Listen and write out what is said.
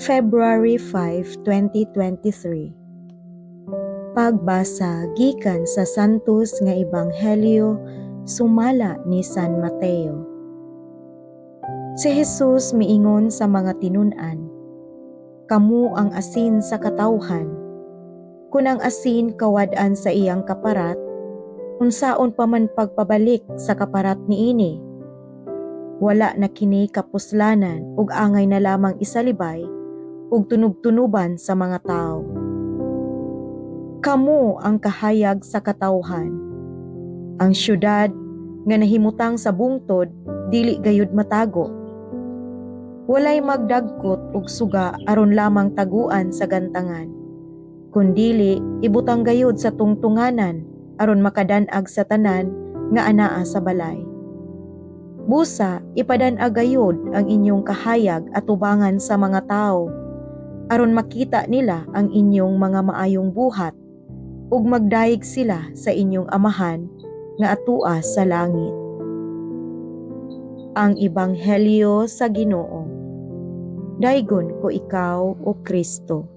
February 5, 2023. Pagbasa gikan sa Santos nga Ebanghelyo sumala ni San Mateo. Si Jesus miingon sa mga tinun-an, "Kamu ang asin sa katawhan. Kun ang asin kawad-an sa iyang kaparat, unsaon pa man pagpabalik sa kaparat niini? Wala na kini kapuslanan ug angay na lamang isalibay ug tunub-tunuban sa mga tao. Kamu ang kahayag sa katawhan. Ang syudad nga nahimutang sa bungtod dili gayud matago. Walay magdagkot og suga aron lamang taguan sa gantangan, kundili ibutang gayud sa tungtunganan aron makadan-ag sa tanan nga anaa sa balay. Busa ipadan-ag gayud ang inyong kahayag atubangan sa mga tao aron makita nila ang inyong mga maayong buhat ug magdayeg sila sa inyong amahan nga atua sa langit." Ang Ebanghelyo sa Ginoo. Daygon ko ikaw, O Kristo.